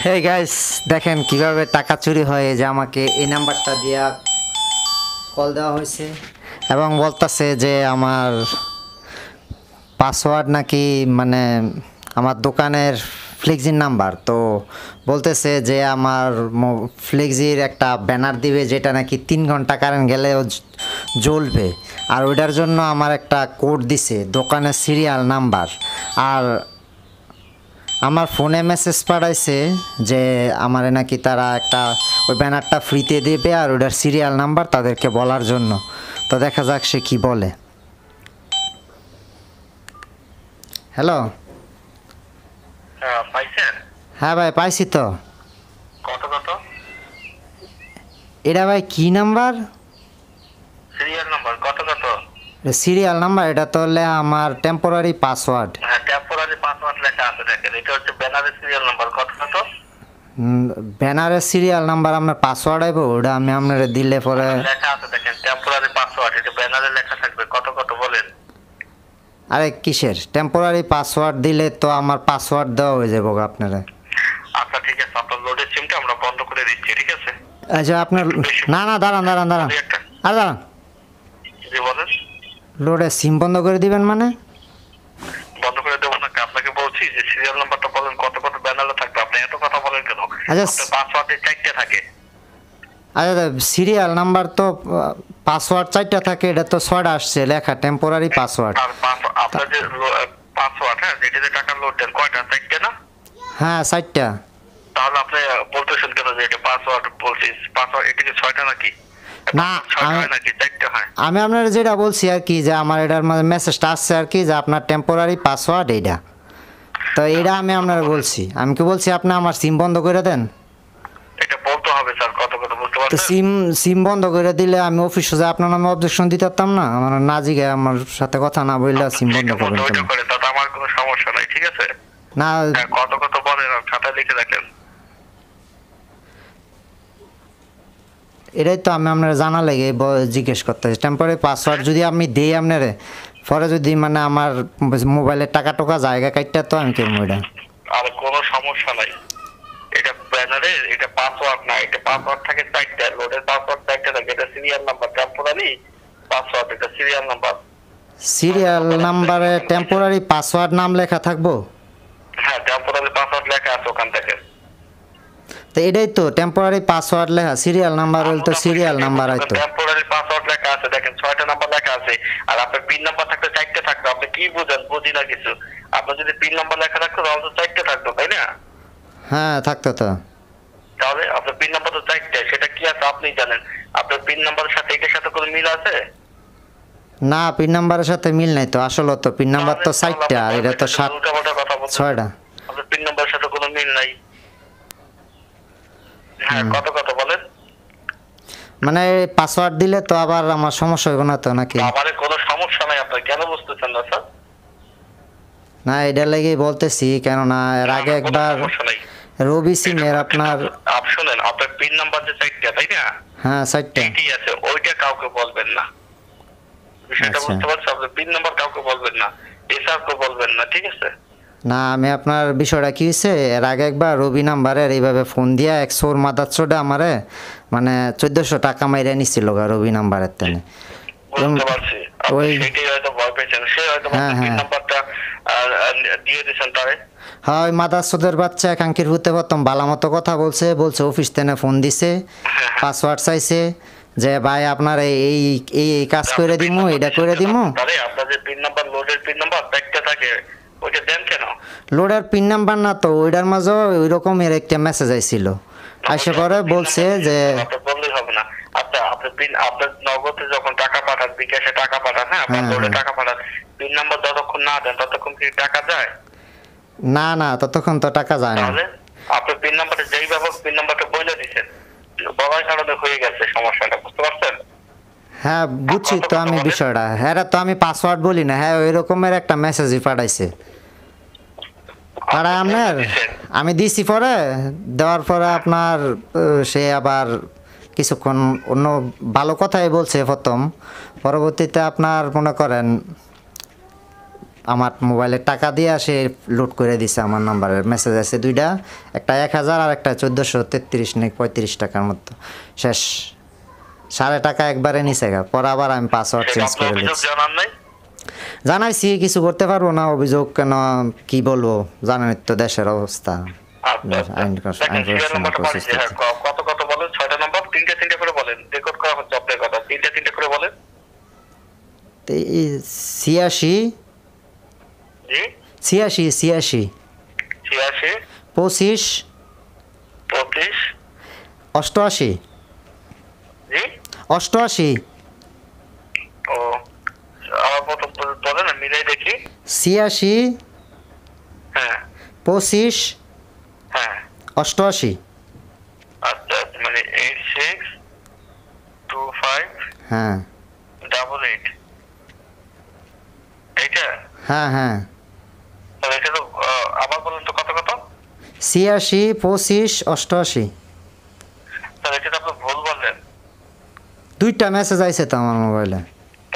Hey guys, দেখেন কিভাবে টাকা চুরি হয়। যে আমাকে এই নাম্বারটা দিয়া কল দেওয়া হয়েছে এবং বলতেছে যে আমার পাসওয়ার্ড নাকি মানে আমার দোকানের ফ্লেক্সির নাম্বার। তো বলতেছে যে আমার ফ্লেক্সির একটা ব্যানার দিবে যেটা নাকি 3 ঘন্টা কারেন্ট গেলেও জ্বলবে। আর ওইটার জন্য আমার একটা কোড দিছে, দোকানের সিরিয়াল নাম্বার। আর আমার ফোনে মেসেজ পাঠাইছে যে আমারে নাকি তারা একটা ওই ব্যানারটা ফ্রিতে দেবে আর ওটার সিরিয়াল নাম্বার তাদেরকে বলার জন্য। তো দেখা যাক সে কি বলে। হ্যালো। হ্যাঁ ভাই, পাইছি তো। এটা ভাই কি নাম্বার? সিরিয়াল নাম্বার কত? সিরিয়াল নাম্বার এটা তো হলে আমার টেম্পোরারি পাসওয়ার্ড। হ্যাঁ, টেম্পোরারি পাসওয়ার্ড লেখা আছে, দেখেন এটা হচ্ছে ব্যানারের সিরিয়াল নাম্বার কত? ব্যানারের সিরিয়াল নাম্বার আপনার পাসওয়ার্ড আইব, ওটা আমি আপনার দিলে পরে লেখা আছে, দেখেন টেম্পোরারি পাসওয়ার্ড, এটা ব্যানারে লেখা থাকবে কত বলেন। আরে কিসের টেম্পোরারি পাসওয়ার্ড? দিলে তো আমার পাসওয়ার্ড দেওয়া হয়ে যাবো আপনারা। আচ্ছা ঠিক আছে, আপনার লোডের সিমটা আমরা বন্ধ করে দিচ্ছি, ঠিক আছে? আচ্ছা আপনার না দাঁড়ান আর দাঁড়ান। জি বলেন। লোডের সিম বন্ধ করে দিবেন মানে? বন্ধ করে দেবো না, আপনাকে বলছি যে সিরিয়াল নাম্বারটা বলেন কত ব্যানারে থাকবে, আপনি এত কথা বলেন কেন? আচ্ছা পাসওয়ার্ডে 4টা থাকে। আচ্ছা সিরিয়াল নাম্বার তো পাসওয়ার্ড 4টা থাকে, এটা তো 6টা আসছে লেখা টেম্পোরারি পাসওয়ার্ড। আর আপনার যে পাসওয়ার্ড, হ্যাঁ যেটাতে টাকা লোড দেন, কয়টা? 4টা না? হ্যাঁ 4টা। তাহলে আপনি বলতেছেন কেন যে এটা পাসওয়ার্ড? বলছিস পাসওয়ার্ড, এটা কি 6টা নাকি? না নাকি 4টা হয়? আমি আপনার যেটা বলছি আর কি, যে আমার এটার মধ্যে মেসেজটা আসছে আর কি, যে আপনার টেম্পোরারি পাসওয়ার্ড এইটা। তো এইটা আমি আপনার বলছি, আমি কি বলছি আপনি আমার সিম বন্ধ করে দেন। এটা বলতে হবে স্যার, কত বুঝতে তো পারছেন? সিম বন্ধ করে দিলে আমি অফিসে যাই আপনার নামে অবজেকশন দিতে পারতাম না? আমার না জিগায় আমার সাথে কথা না বললে সিম বন্ধ করবেন কেন? তাতে আমার কোনো সমস্যা নাই, ঠিক আছে? না কত বলেন, খাতা লিখে রাখেন। এটাই তো আমি আপনার জানা লেগে জিজ্ঞেস করতে টেম্পোরারি পাসওয়ার্ড যদি আমি দিই আপনারে, পরে যদি মানে আমার মোবাইলের টাকা টোকা জায়গা কাটটা তো আমি কেমন এটা। আর কোনো সমস্যা নাই, এটা ব্যানারে, এটা পাসওয়ার্ড না, এটা পাসওয়ার্ড থাকে 4টা, লোডের পাসওয়ার্ড 4টা থাকে, এটা সিরিয়াল নাম্বার, টেম্পোরারি পাসওয়ার্ড, এটা সিরিয়াল নাম্বার। সিরিয়াল নাম্বারে টেম্পোরারি পাসওয়ার্ড নাম লেখা থাকবো? হ্যাঁ, টেম্পোরারি পাসওয়ার্ড লেখা আছে ওখান থেকে। তো এটাই তো টেম্পোরারি পাসওয়ার্ড লেখা, সিরিয়াল নাম্বার হল তো সিরিয়াল নাম্বার আইতো। টেম্পোরারি পাসওয়ার্ড লেখা আছে, দেখেন 6টা নাম্বার লেখা আছে। আর আপনার পিন নাম্বার থাকতে 4টা থাকতো, আপনি কি বুঝেন? বুঝি না কিছু। আপনার যদি পিন নাম্বার লেখা থাকতো তাহলে তো 4টা থাকতো, তাই না? হ্যাঁ থাকতো তো। তাহলে আপনার পিন নাম্বার তো 4টা, সেটা কি আছে আপনি জানেন? আপনার পিন নাম্বারের সাথে এটার সাথে কোনো মিল আছে? না পিন নাম্বারের সাথে মিল নাই তো, আসলে তো পিন নাম্বার তো 4টা আর এটা তো 6টা। আপনার পিন নাম্বারের সাথে কোনো মিল নাই। হ্যাঁ, কত বলেন? মানে পাসওয়ার্ড দিলে তো আবার আমার সমস্যা হইব না তো নাকি? আমারে কোনো সমস্যা নাই, আপনার কেন বুঝতেছেন না স্যার? না এটার লাগেই বলতেছি, কেননা এর আগে একবার রবি সিমের আপনার শুনেন, আপনার পিন নাম্বার যে 4টা, তাই না? হ্যাঁ 4টা ঠিক আছে, ওইটা কাউকে বলবেন না, বিষয়টা বুঝতে পারছেন? আপনার পিন নাম্বার কাউকে বলবেন না, এসআরকে বলবেন না, ঠিক আছে? না আমি আপনার বিষয়টা কি হয়েছে, এর আগে একবার রবি নাম্বারের এইভাবে ফোন দিয়া এক সোর মাদার চোডে আমারে মানে 1400 টাকা মাইরা নিছিল রবি নাম্বারের তেনে। বুঝতে পারছি, আপনি ওই সেটাই হয়তো ভয় পেয়েছেন, সে হয়তো পিন নাম্বারটা দিয়ে দিয়েছেন তারে। হ্যাঁ ওই মাদার চোদের বাচ্চা একাঙ্কির হতে প্রথম ভালো মতো কথা বলছে অফিস থেকে ফোন দিছে, পাসওয়ার্ড চাইছে যে ভাই আপনার এই এই কাজ করে দিমু, এটা করে দিমু। আরে আপনার যে পিন নাম্বার, লোডের পিন নাম্বার 4টা থাকে, ওইটা দেন কেন? লোডের পিন নাম্বার না তো, ওইটার মাঝে ওই রকমের একটা মেসেজ আইছিল, আসে পরে বলছে যে বললেই হবে না। আচ্ছা আপনার পিন, আপনার নগদে যখন টাকা পাঠান, বিকাশে টাকা পাঠান, হ্যাঁ আপনার লোডে টাকা পাঠান, পিন নাম্বার যতক্ষণ না দেন ততক্ষণ কি টাকা যায়? না ততক্ষণ তো টাকা যায় না। তাহলে আপনার পিন নাম্বারে যেই ব্যবহার, পিন নাম্বারটা বলে দিচ্ছেন, বলার কারণে হয়ে গেছে সমস্যাটা, বুঝতে পারছেন? হ্যাঁ বুঝছি তো আমি বিষয়টা, হ্যাঁ তো আমি পাসওয়ার্ড বলি না, হ্যাঁ ওই রকমের একটা মেসেজই পাঠাইছে। পাঠায় আপনার আমি দিছি, পরে দেওয়ার পরে আপনার সে আবার কিছুক্ষণ অন্য ভালো কথাই বলছে প্রথম, পরবর্তীতে আপনার মনে করেন আমার মোবাইলে টাকা দিয়ে সে লোড করে দিছে আমার নাম্বারের মেসেজ আছে দুইটা, একটা 1000 আর একটা 1433 না 35 টাকার মতো শেষ। 1.5 টাকা একবারে নিচে গা, পরে আবার আমি পাসওয়ার্ড সেটা চেঞ্জ আপনি করে অভিযোগ দিচ্ছি। জানান নাই? জানাইছি, কিছু করতে পারবো না, অভিযোগ কেন কি বলবো, জানেন তো দেশের অবস্থা। আইন দেখেন সিরিয়াল নাম্বারটা প্রসেস পাঠিয়েছি। হ্যাঁ, কত কত বলেন? 6টা নাম্বার, তিনটে করে বলেন, রেকর্ড করা হচ্ছে আপনার কথা, তিনটে করে বলেন। 86 জি 86 86 25 25 88 জি 88 ও আমার প্রথম বলেন, আমি মিলাই দেখি। 86 হ্যাঁ 25 হ্যাঁ 88। আচ্ছা, মানে 8625 হ্যাঁ 88 এইটা? হ্যাঁ হ্যাঁ তাহলে এটা তো আবার বলুন তো কত কত? 86 25 88। তাহলে এটা তো আপনি ভুল বললেন। দুইটা মেসেজ আইছে তো আমার মোবাইলে,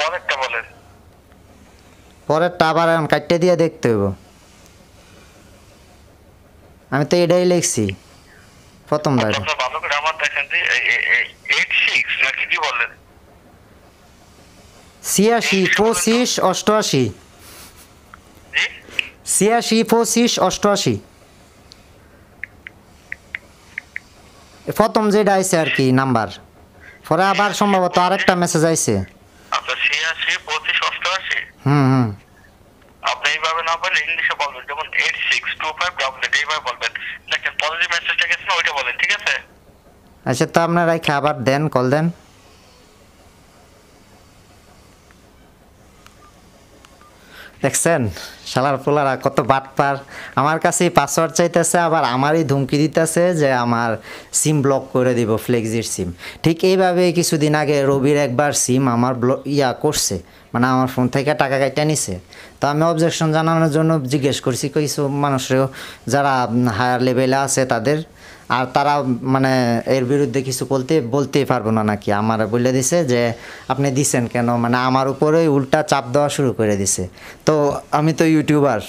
পরেরটা বলেন। পরেরটা আবার এখন কাটতে দিয়ে দেখতে হইব। আমি তো এটাই লিখছি প্রথম দাঁড়িয়ে। আপনার ভালো করে আমার দেখেন যে 86 নাকি কি বললেন? 86 25 88। জি 86 25 88 প্রথম যেটা আইছে আর কি নাম্বার, পরে আবার সম্ভবত আরেকটা মেসেজ আইছে। আচ্ছা 86 25 88। হুম আপনি এইভাবে না বলে ইংলিশে বলবেন, যেমন 8625 এইভাবে বলবেন। দেখেন পজিটিভ মেসেজটা গেছে না, ওইটা বলেন, ঠিক আছে? আচ্ছা, তো আপনার রাইখে আবার দেন, কল দেন। দেখছেন শালার পোলারা কত বাটপার, আমার কাছেই পাসওয়ার্ড চাইতেছে, আবার আমারই ধুমকি দিতেছে যে আমার সিম ব্লক করে দিব, ফ্লেক্সির সিম। ঠিক এইভাবে কিছুদিন আগে রবির একবার সিম আমার করছে, মানে আমার ফোন থেকে টাকা কাইটা নিছে। তো আমি অবজেকশন জানানোর জন্য জিজ্ঞেস করছি কিছু মানুষেরও যারা হায়ার লেভেলে আছে তাদের, আর তারা মানে এর বিরুদ্ধে কিছু বলতেই পারবো না নাকি, আমার বলে দিছে যে আপনি দিছেন কেন, মানে আমার উপরেই উল্টা চাপ দেওয়া শুরু করে দিছে। তো আমি তো ইউটিউবার,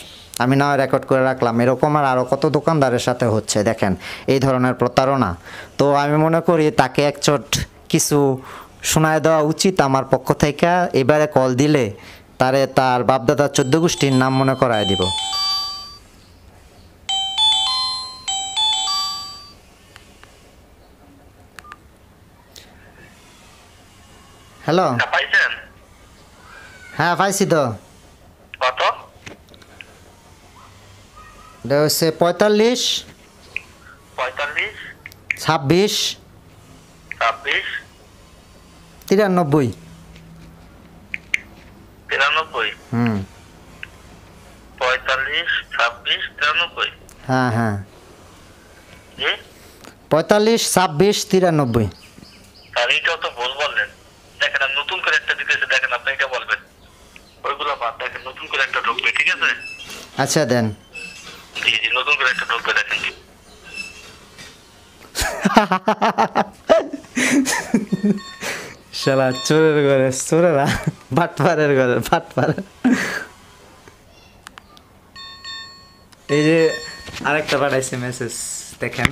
আমি না রেকর্ড করে রাখলাম, এরকম আর আরও কত দোকানদারের সাথে হচ্ছে দেখেন এই ধরনের প্রতারণা। তো আমি মনে করি তাকে একচোট কিছু শোনায় দেওয়া উচিত আমার পক্ষ থেকে। এবারে কল দিলে তারে তার বাপদাদার 14 গোষ্ঠীর নাম মনে করায় দিব। হ্যালো, পাইছেন? হ্যাঁ পাইছি তো। কত? এটা হচ্ছে 45 45 26 26 93। 93 হুম 45 26 93। হ্যাঁ হ্যাঁ জি 45 26 93। আর এইটাও তো ভুল বললেন। দেখেন আমি নতুন করে একটা দিতেছে, দেখেন আপনি এটা বলবেন, ওইগুলো বাদ, দেখেন নতুন করে একটা ঢুকবে, ঠিক আছে? আচ্ছা দেন। জি জি নতুন করে একটা ঢুকবে, দেখেন। শালা চোরের ঘরে চোরেরা, বাটপারের ঘরে বাটপার। এই যে আরেকটা পাঠাইছে মেসেজ, দেখেন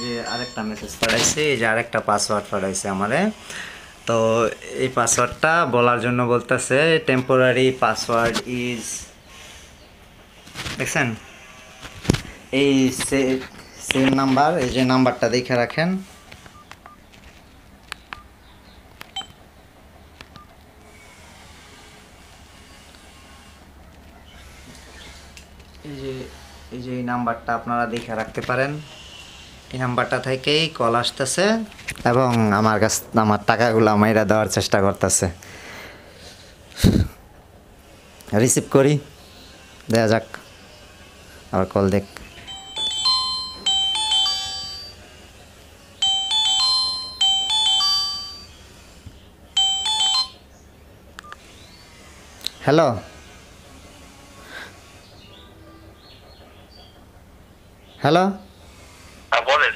যে আরেকটা মেসেজ পাঠাইছে, এই যে আরেকটা পাসওয়ার্ড পাঠাইছে আমারে। তো এই পাসওয়ার্ডটা বলার জন্য বলতেছে টেম্পোরারি পাসওয়ার্ড ইজ, দেখছেন এই সেম নাম্বার, এই যে নাম্বারটা দেখে রাখেন। এই যে এই নাম্বারটা আপনারা দেখে রাখতে পারেন, এই নাম্বারটা থেকেই কল আসতেছে এবং আমার টাকাগুলো মাইরা দেওয়ার চেষ্টা করতেছে। রিসিভ করি, দেয়া যাক, আবার কল দেখ। হ্যালো, হ্যালো, হ্যাঁ বলেন।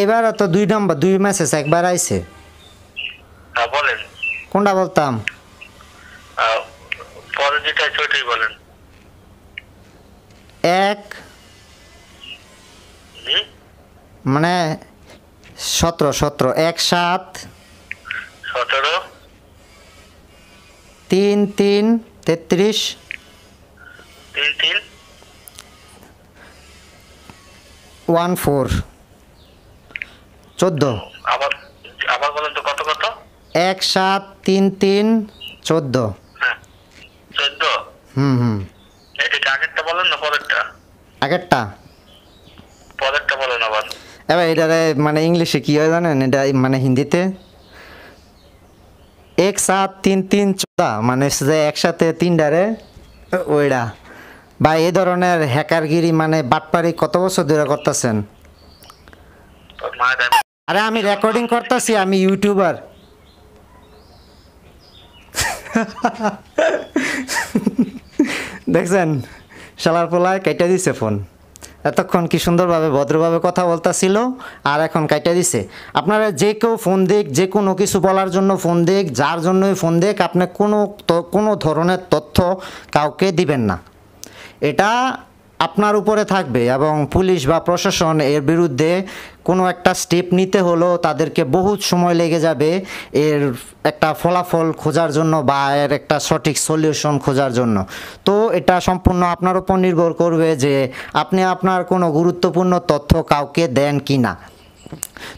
এবার তো দুই মেসেজ একবার আইছে। হ্যাঁ বলেন। কোনটা বলতাম? পরে যেটা আছে ওইটাই বলেন। 1 মানে 17 1 7 17 3 3 33 3 3 1 4 14। আবার আবার বলেন তো কত কত? 1 7 3 3 14। হ্যাঁ 14। হুম। এটা কি আগেরটা বলেন না পরেরটা? আগেরটা। পরেরটা বলেন আবার। এবার এটারে মানে ইংলিশে কি হয় জানেন? এটা মানে হিন্দিতে 1 7 3 3 14 মানে হচ্ছে যে একসাথে তিনটারে ওইটা। বা এই ধরনের হ্যাকারগিরি মানে বাটপারি কত বছর ধরে করতেছেন? তোর মায়ের আরে আমি রেকর্ডিং করতেছি, আমি ইউটিউবার। দেখছেন শালার পোলায় কাইটা দিছে ফোন। এতক্ষণ কি সুন্দরভাবে ভদ্রভাবে কথা বলতেছিল, আর এখন কাইটা দিছে। আপনারা যে কেউ ফোন দিক, যে কোনো কিছু বলার জন্য ফোন দিক, যার জন্যই ফোন দিক, আপনি কোনো ধরনের তথ্য কাউকে দিবেন না। এটা আপনার উপরে থাকবে, এবং পুলিশ বা প্রশাসন এর বিরুদ্ধে কোনো একটা স্টেপ নিতে হলেও তাদেরকে বহুত সময় লেগে যাবে এর একটা ফলাফল খোঁজার জন্য বা এর একটা সঠিক সলিউশন খোঁজার জন্য। তো এটা সম্পূর্ণ আপনার উপর নির্ভর করবে যে আপনি আপনার কোনো গুরুত্বপূর্ণ তথ্য কাউকে দেন কি না।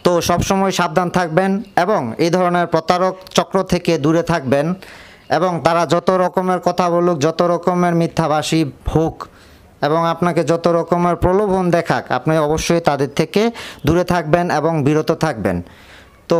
তো সবসময় সাবধান থাকবেন এবং এই ধরনের প্রতারক চক্র থেকে দূরে থাকবেন, এবং তারা যত রকমের কথা বলুক, যত রকমের মিথ্যাভাষী হোক, এবং আপনাকে যত রকমের প্রলোভন দেখাক, আপনি অবশ্যই তাদের থেকে দূরে থাকবেন এবং বিরত থাকবেন। তো